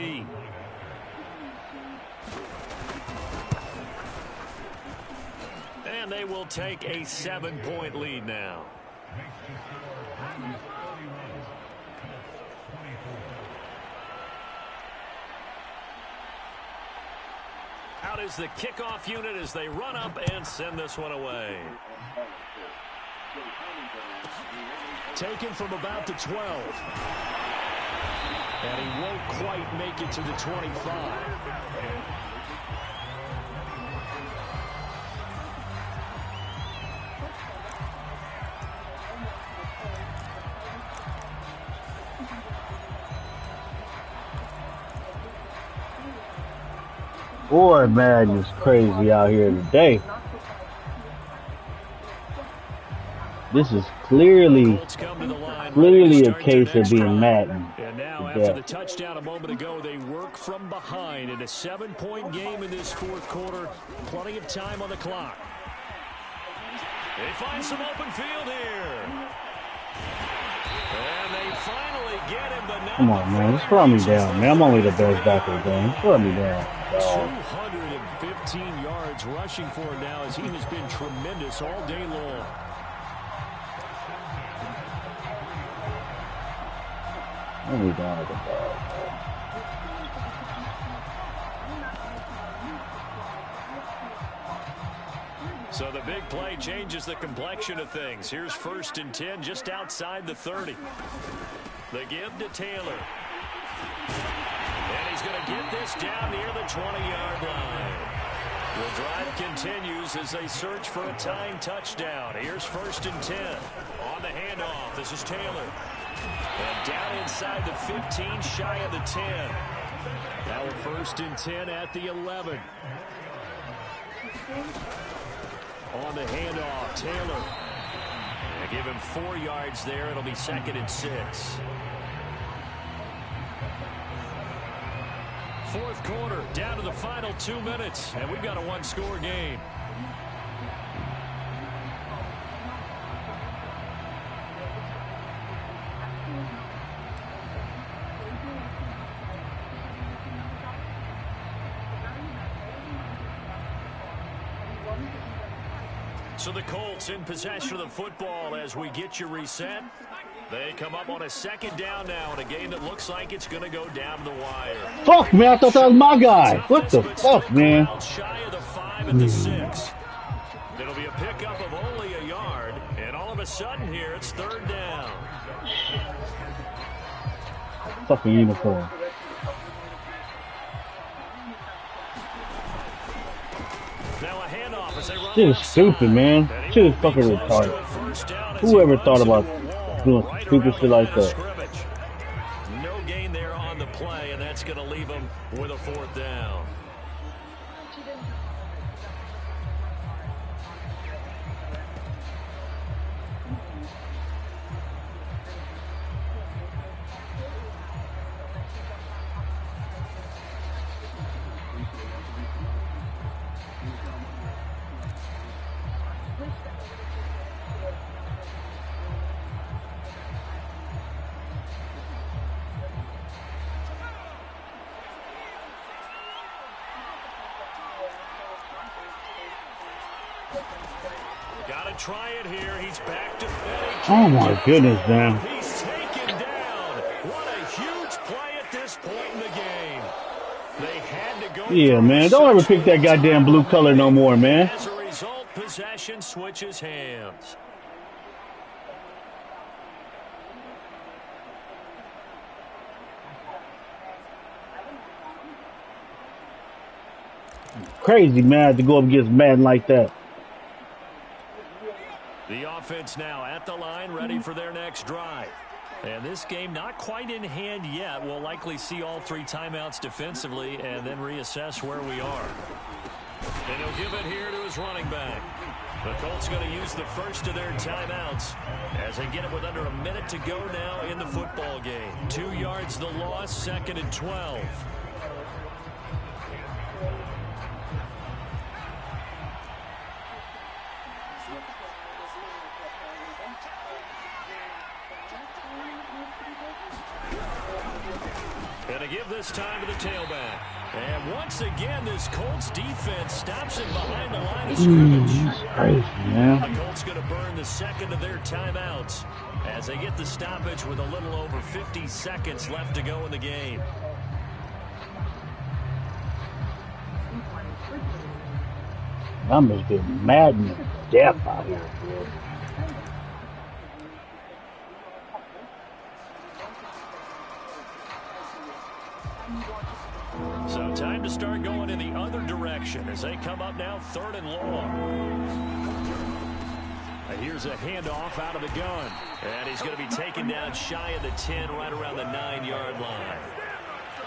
And they will take a 7-point lead now. Out is the kickoff unit as they run up and send this one away. Taken from about the 12. And he won't quite make it to the 25. Boy, Madden is crazy out here today. This is clearly a case of being Madden. And now after the touchdown a moment ago, they work from behind in a 7-point game in this 4th quarter. Plenty of time on the clock. They find some open field here. And they finally get him, but now... Come on, man. Just throw me down, man. I'm only the best back of the game. Throw me down. 215 yards rushing for him now as he has been tremendous all day long. Throw me down at the ball. So the big play changes the complexion of things. Here's 1st and 10 just outside the 30. The give to Taylor. And he's going to get this down near the 20-yard line. The drive continues as they search for a tying touchdown. Here's 1st and 10. On the handoff, this is Taylor. And down inside. inside the 15, shy of the 10. Now a 1st and 10 at the 11. On the handoff, Taylor. They give him 4 yards there. It'll be 2nd and 6. 4th quarter, down to the final 2 minutes, and we've got a 1-score game. So the Colts in possession of the football as we get you reset. They come up on a 2nd down now in a game that looks like it's going to go down to the wire. Fuck, man. I thought that was my guy. What the fuck, man? Shy of the 5 at the 6. It'll be a pickup of only a yard. And all of a sudden here, it's 3rd down. Fucking uniform. Now a handoff as they run. Shit is stupid, man. Shit is fucking retarded. Whoever thought about doing stupid shit like that? No gain there on the play, and that's going to leave them with a 4th down. Gotta try it here. He's back to Oh my goodness, man. He's taken down. What a huge play at this point in the game. They had to go. Yeah, man. Don't ever pick that goddamn blue color no more, man. As a result, possession switches hands. Crazy, man, to go up against Madden like that. The offense now at the line, ready for their next drive. And this game not quite in hand yet. We'll likely see all 3 timeouts defensively and then reassess where we are. And he'll give it here to his running back. The Colts going to use the first of their timeouts as they get it with under a minute to go now in the football game. 2 yards the loss, 2nd and 12. And to give this time to the tailback. And once again, this Colts defense stops him behind the line of scrimmage. Crazy, man. The Colts going to burn the 2nd of their timeouts as they get the stoppage with a little over 50 seconds left to go in the game. I'm just getting mad and death out here, bro. So time to start going in the other direction as they come up now 3rd and long. And here's a handoff out of the gun. And he's going to be taken down shy of the 10, right around the 9-yard line.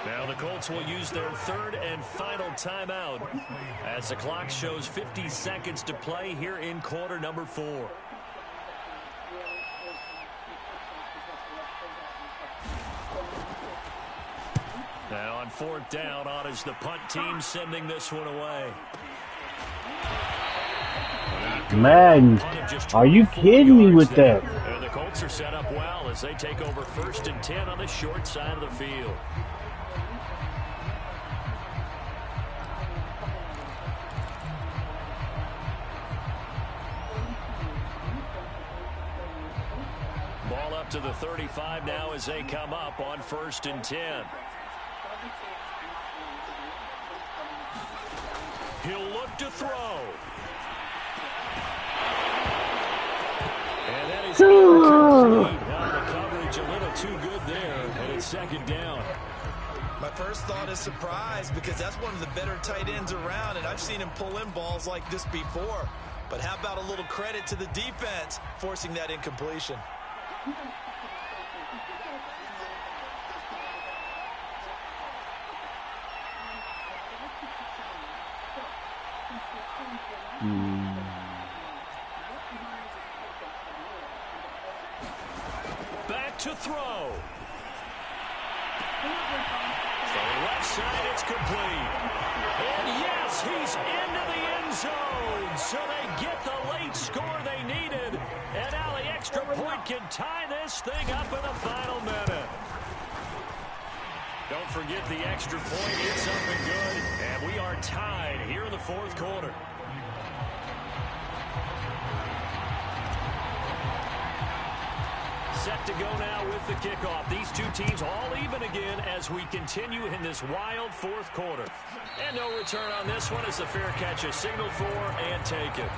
Now the Colts will use their 3rd and final timeout as the clock shows 50 seconds to play here in quarter number 4. Now on 4th down, on is the punt team sending this one away. Man, are you kidding me with that? And the Colts are set up well as they take over 1st and 10 on the short side of the field. Ball up to the 35 now as they come up on 1st and 10. He'll look to throw. And that is incomplete. Now the coverage a little too good there, and it's 2nd down. My first thought is surprise because that's one of the better tight ends around, and I've seen him pull in balls like this before. But how about a little credit to the defense forcing that incompletion? Back to throw. From the left side, it's complete. And yes, he's into the end zone. So they get the late score they needed. And now the extra point can tie this thing up in the final minute. Don't forget the extra point. It's up and good. And we are tied here in the fourth quarter. Set to go now with the kickoff. These two teams all even again as we continue in this wild fourth quarter. And no return on this one as the fair catch is signaled for and taken.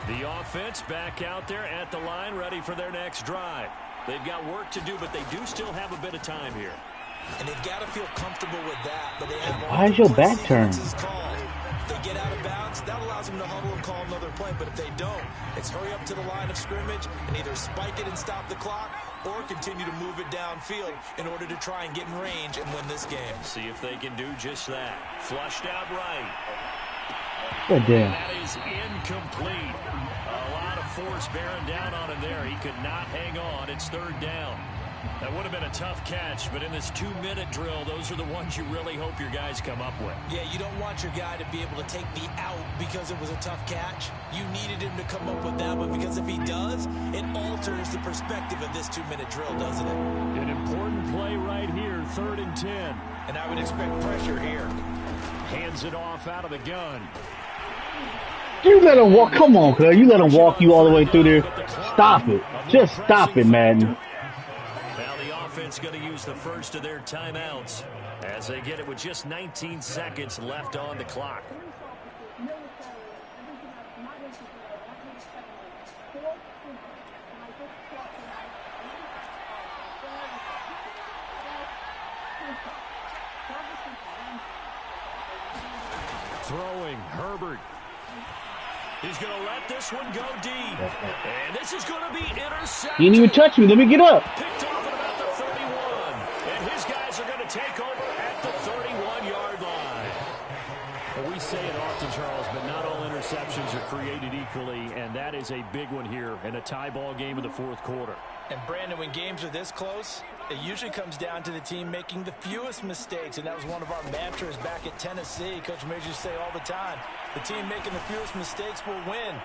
The offense back out there at the line, ready for their next drive. They've got work to do, but they do still have a bit of time here. And they've got to feel comfortable with that. But they have why is your back turned? If they get out of bounds, that allows them to huddle and call another play. But if they don't, it's hurry up to the line of scrimmage and either spike it and stop the clock or continue to move it downfield in order to try and get in range and win this game. See if they can do just that. Flushed out right. Good damn. That is incomplete. A lot of force bearing down on him there. He could not hang on. It's third down. That would have been a tough catch, but in this 2-minute drill, those are the ones you really hope your guys come up with. Yeah, you don't want your guy to be able to take the out because it was a tough catch. You needed him to come up with that one because if he does, it alters the perspective of this 2-minute drill, doesn't it? An important play right here, 3rd and 10. And I would expect pressure here. Hands it off out of the gun. You let him walk. Come on, cuz. You let him walk you all the way through there. Stop it. Just stop it, Madden. Now the offense going to use the first of their timeouts as they get it with just 19 seconds left on the clock. Throwing, Herbert. He's going to let this one go deep. And this is going to be intercepted. He didn't even touch me. Let me get up. Picked off at about the 31. And his guys are going to take over at the 31-yard line. Well, we say it often, Charles, but not all interceptions are created equally. And that is a big one here in a tie ball game in the fourth quarter. And, Brandon, when games are this close, it usually comes down to the team making the fewest mistakes, and that was one of our mantras back at Tennessee. Coach Major say all the time, the team making the fewest mistakes will win.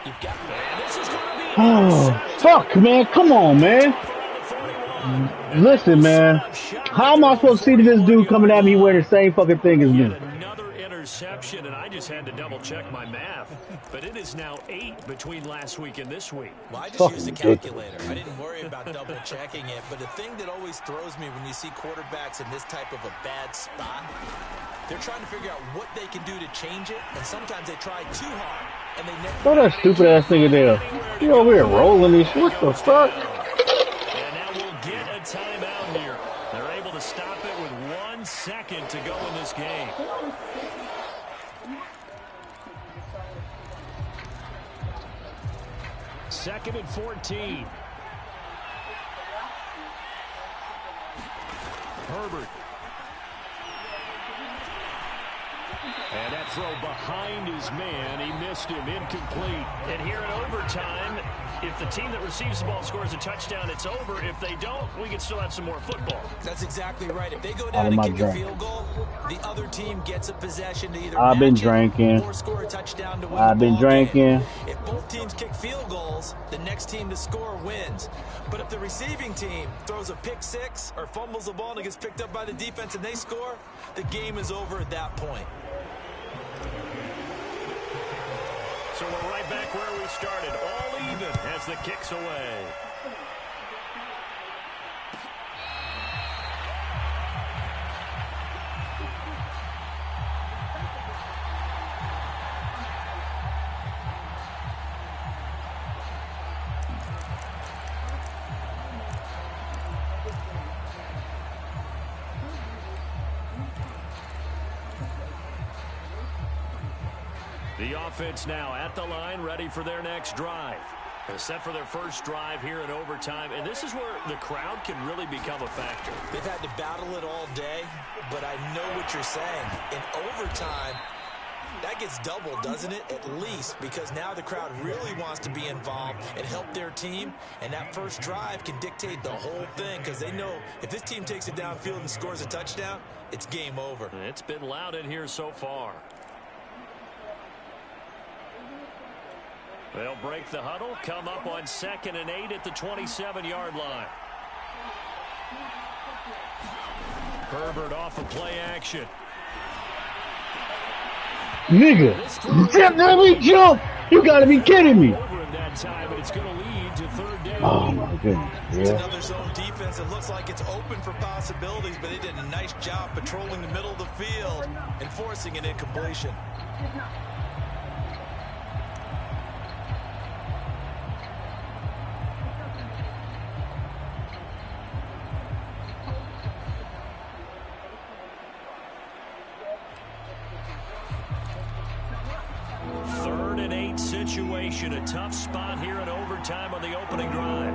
You've got this is going to be oh, fuck, man. Come on, man. Listen, man. How am I supposed to see this dude coming at me wearing the same fucking thing as me? Another interception, and I just had to double-check my math. But it is now 8 between last week and this week. Well, I just used a calculator. I didn't worry about double-checking it. But the thing that always throws me when you see quarterbacks in this type of a bad spot, they're trying to figure out what they can do to change it. And sometimes they try too hard. And they never. Throw that stupid ass nigga there. You over here rolling this. What the fuck? And now we'll get a timeout here. They're able to stop it with 1 second to go in this game. Second and 14. Herbert. And that throw behind his man. He missed him. Incomplete. And here in overtime, if the team that receives the ball scores a touchdown, it's over. If they don't, we can still have some more football. That's exactly right. If they go down and kick a field goal, the other team gets a possession to either I've been drinking. Or score a touchdown to win I've been drinking. If both teams kick field goals, the next team to score wins. But if the receiving team throws a pick six or fumbles the ball and it gets picked up by the defense and they score, the game is over at that point. So we're right back where we started, all even as the kick's away. The offense now at the line, ready for their next drive. They're set for their first drive here in overtime, and this is where the crowd can really become a factor. They've had to battle it all day, but I know what you're saying. In overtime, that gets doubled, doesn't it? At least, because now the crowd really wants to be involved and help their team, and that first drive can dictate the whole thing because they know if this team takes it downfield and scores a touchdown, it's game over. It's been loud in here so far. They'll break the huddle, come up on 2nd and 8 at the 27-yard line. Herbert off of play action. Nigga, let me jump. You gotta be kidding me. Oh my goodness. It's another zone defense. It looks like it's open for possibilities, but they did a nice job patrolling the middle of the field and forcing an incompletion. Situation, a tough spot here in overtime on the opening drive.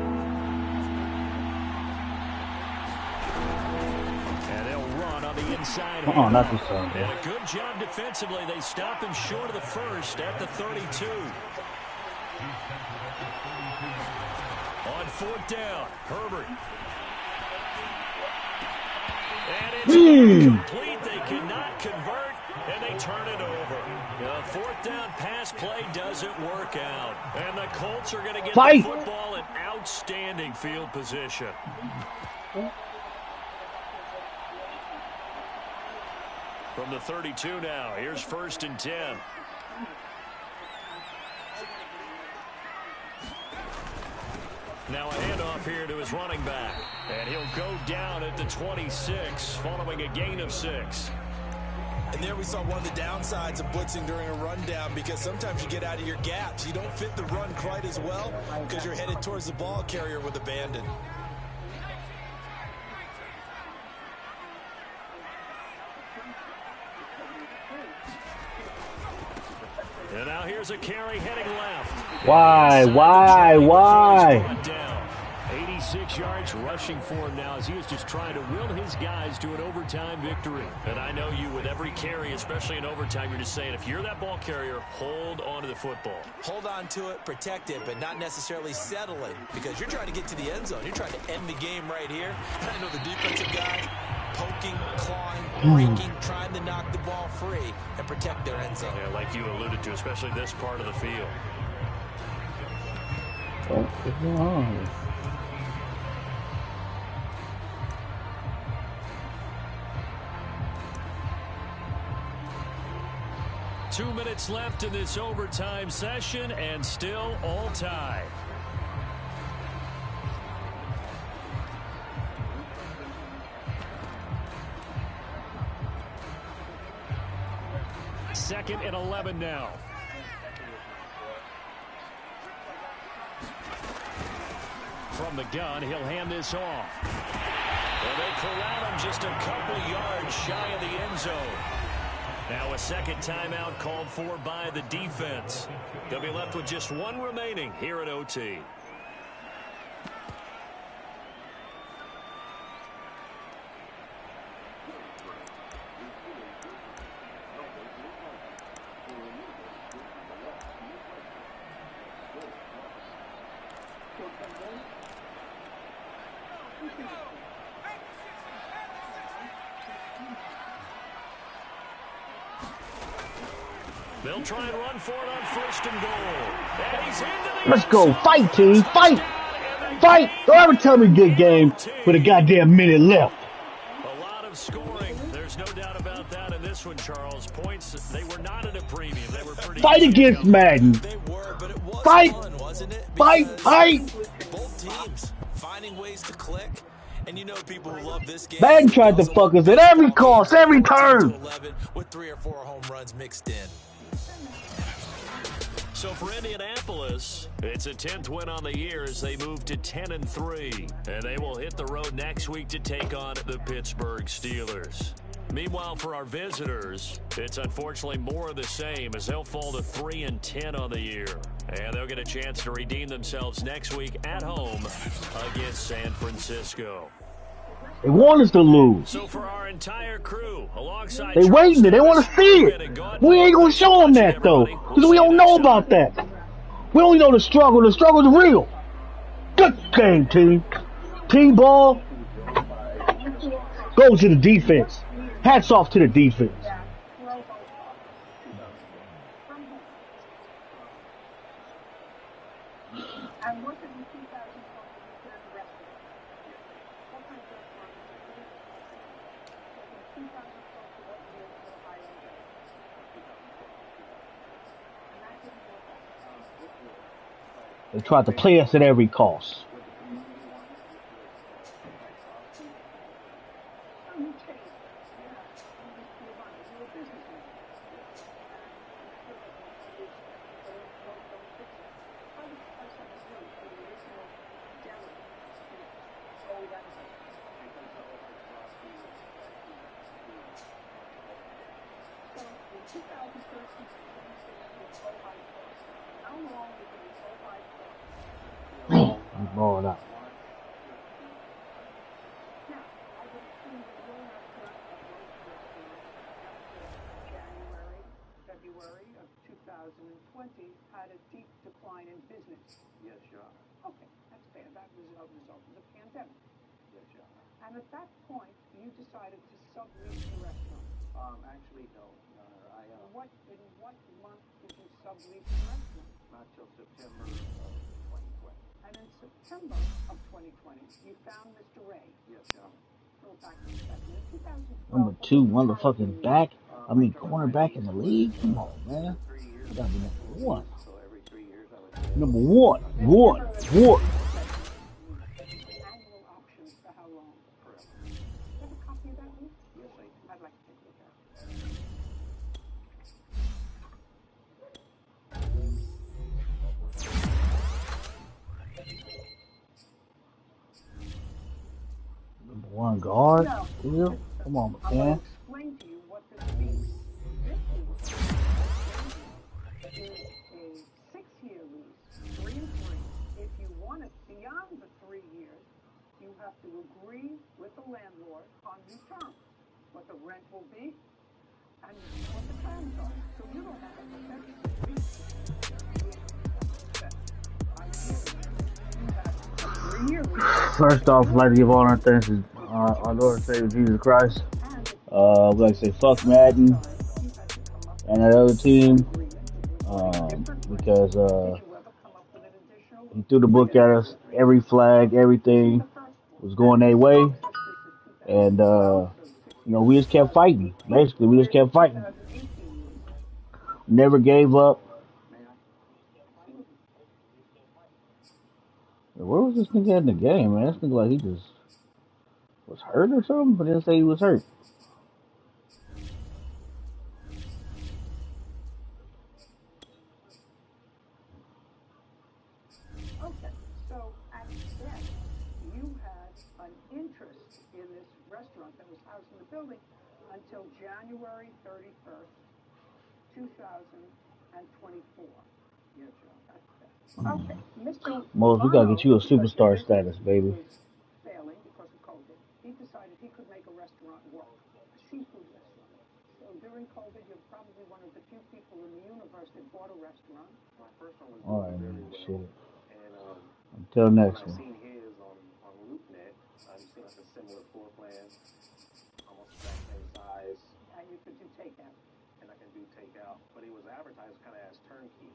And they'll run on the inside. Not this time. And a good job defensively. They stop him short of the first at the 32. On 4th down, Herbert. And it's incomplete. They cannot convert, and they turn it over. The 4th down pass play doesn't work out. And the Colts are going to get the football in outstanding field position. From the 32 now, here's 1st and 10. Now a handoff here to his running back. And he'll go down at the 26 following a gain of 6. And there we saw one of the downsides of blitzing during a rundown because sometimes you get out of your gaps. You don't fit the run quite as well because you're headed towards the ball carrier with abandon. And now here's a carry heading left. Why? 86 yards rushing for him now as he was just trying to will his guys to an overtime victory. And I know you, with every carry, especially in overtime, you're just saying, if you're that ball carrier, hold on to the football. Hold on to it, protect it, but not necessarily settling because you're trying to get to the end zone. You're trying to end the game right here. And I know the defensive guys poking, clawing, breaking, trying to knock the ball free and protect their end zone. Yeah, like you alluded to, especially this part of the field. Oh, 2 minutes left in this overtime session, and still all tied. Second and 11 now. From the gun, he'll hand this off. Well, they corral him just a couple yards shy of the end zone. Now a second timeout called for by the defense. They'll be left with just one remaining here at OT. They'll try and run for it on 1st and goal. And he's into the let's go. Fight, team. Fight. Fight. Don't ever tell me good game with a goddamn minute left. A lot of scoring. There's no doubt about that in this one, Charles. Points, they were not at a premium. They were pretty fight against Madden. They were, but it was fight. Fun, wasn't it? Fight. Both teams finding ways to click. And you know people who love this game. Madden tried to fuck us at every cost, every turn. With 3 or 4 home runs mixed in. So for Indianapolis, it's a 10th win on the year as they move to 10-3. And they will hit the road next week to take on the Pittsburgh Steelers. Meanwhile, for our visitors, it's unfortunately more of the same as they'll fall to 3-10 on the year. And they'll get a chance to redeem themselves next week at home against San Francisco. They want us to lose. So for our entire crew, alongside they waiting it. They want to see it. We ain't going to show them that, though, because we don't know about that. We only know the struggle. The struggle's real. Good game, team. Team ball. Go to the defense. Hats off to the defense. They tried to play us at every cost. Man, I'm blowing up. February of 2020 had a deep decline in business. Yes, Your Honor. Okay, that's fair. That was a result of the pandemic. Yes, Your Honor. And at that point, you decided to sublease the restaurant. Actually, no, Your Honor. In what month did you sublease the restaurant? Not till September of 2020. And in September of 2020, you found Mr. Ray. Yes, Your Honor. Go back to in 2012. Number 2 motherfucking back. Cornerback in the league. Come on, man. I gotta be number 1. So every 3 years I would Number 1. What? Annual options for how long? forever. Do you have a copy of that lease? Yes, I do. I'd like to take a look at it. Number 1 guard. No. Come on, I'm going man. to explain to you what this means. This lease is a 6-year lease, 3 and 3. If you want it beyond the 3 years, you have to agree with the landlord on new terms, what the rent will be, and what the terms are. So you don't have to protect the lease. First off, I'd like to give all our thanks to our Lord and Savior Jesus Christ. We'd like to say fuck Madden and that other team because he threw the book at us. Every flag, everything was going their way, and we just kept fighting. Basically, we just kept fighting. Never gave up. Where was this nigga in the game, man? This nigga like he just was hurt or something, but didn't say he was hurt. Okay, so at best, you had an interest in this restaurant that was housed in the building until January 31st, 2024. Yes, Your Honor. Okay, Mr. Mose, we gotta get you a superstar status, baby. Failing because of COVID, he decided he could make a restaurant work, a seafood restaurant. So during COVID, you're probably one of the few people in the universe that bought a restaurant. My first one was All right, very man. well. Shit. And Until next when I one. seen his on LoopNet, I've seen like a similar floor plan, almost the same size. And you could do takeout. And I can do takeout, but it was advertised kind of as turnkey.